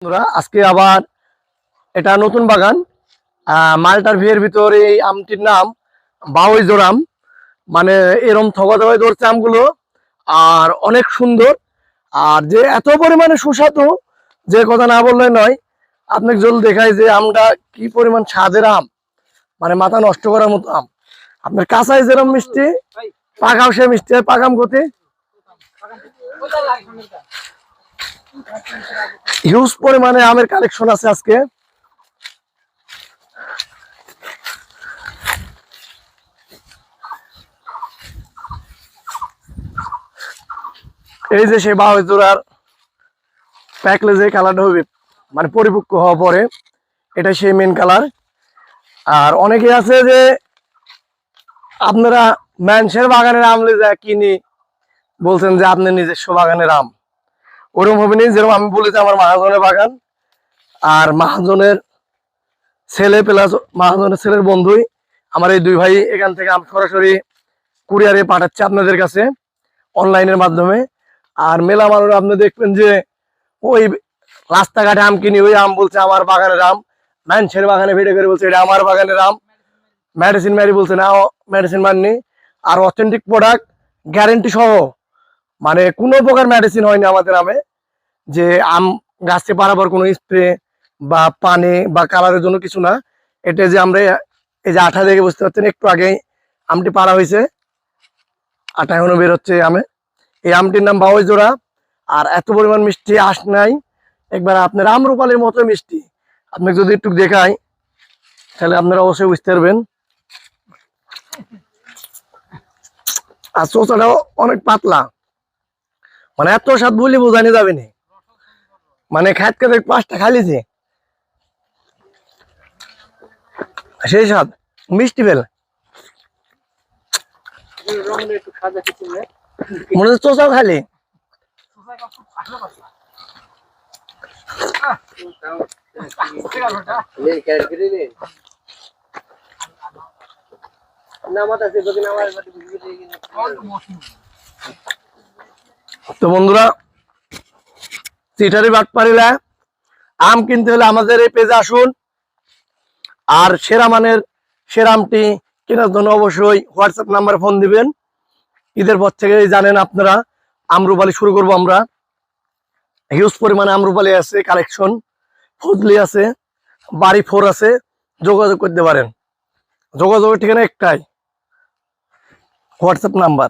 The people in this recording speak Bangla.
বন্ধুরা আজকে আবার এটা নতুন বাগান মালটার ভিয়ের ভিতরে এই আমটির নাম বাউই জোরাম। মানে এরম থবা থবাই ধরছে আমগুলো, আর অনেক সুন্দর, আর যে এত পরিমাণে সুস্বাদু যে কথা না বললে নয়। আপনাকে জল দেখায় যে আমটা কি পরিমাণ স্বাদের আম, মানে মাথা নষ্ট করার মতো আম। আপনার কাঁচাই যেরকম মিষ্টি, পাকাও সে মিষ্টি হয়। পাকাম গতি হিউজ পরিমাণে আমের কালেকশন আছে আজকে। এই যে সে বাউই জোড়ার প্যাকলে যে কালারটা হবে, মানে পরিপক্ক হওয়া পরে, এটা সেই মেন কালার। আর অনেকে আছে যে আপনারা মানুষের বাগানের আম যা কিনি বলছেন যে আপনার নিজস্ব বাগানের আম, ওরকম হবে না। যেরকম আমি বলেছি আমার মহাজনের বাগান, আর মহাজনের ছেলে প্লাস মহাজনের ছেলের বন্ধুই আমার এই দুই ভাই এখান থেকে আম সরাসরি কুরিয়ারে পাঠাচ্ছে আপনাদের কাছে অনলাইনের মাধ্যমে। আর মেলা মানুষ আপনি দেখবেন যে ওই রাস্তাঘাটে আম কিনি, ওই আম বলছে আমার বাগানের আম, মানুষের বাগানে ভিডিও করে বলছে এটা আমার বাগানের আম, মেডিসিন মারি বলছে না মেডিসিন মারনি। আর অথেন্টিক প্রোডাক্ট গ্যারেন্টি সহ, মানে কোনো প্রকার মেডিসিন হয়নি আমাদের আমে। যে আম গাছে পারাবার কোনো স্প্রে বা পানি বা কালারের জন্য কিছু না। এটা যে আমরা এই যে আঠা দেখে বুঝতে পারছেন, একটু আগেই আমটি পারা হয়েছে, আঠা এখনো বের হচ্ছে আমে। এই আমটির নাম বাউই জোড়া। আর এত পরিমাণ মিষ্টি আস নাই, একবার আপনার আমরুপালির মতো মিষ্টি। আপনাকে যদি একটু দেখাই তাহলে আপনারা অবশ্যই বুঝতে পারবেন। আর চোচাটাও অনেক পাতলা, মানে এত স্বাদ বলি বোঝানো যাবে না। মানে খাত খাতে 5টা খালিছে, সেই স্বাদ মিষ্টি ফেল মনে হচ্ছে চোচাও খালি। তো বন্ধুরা, চিটারি বাটপাড়িলা আম কিনতে হলে আমাদের এই পেজে আসুন। আর সেরা মানের সেরা আমটি কেনার জন্য অবশ্যই হোয়াটসঅ্যাপ নাম্বারে ফোন দিবেন। ঈদের পর থেকে জানেন আপনারা আমরুপালি শুরু করব আমরা। হিউজ পরিমাণে আমরুপালি আছে, কালেকশন ফজলি আছে, বাড়ি 4 আছে, যোগাযোগ করতে পারেন। যোগাযোগের ঠিকানা একটাই, হোয়াটসঅ্যাপ নাম্বার।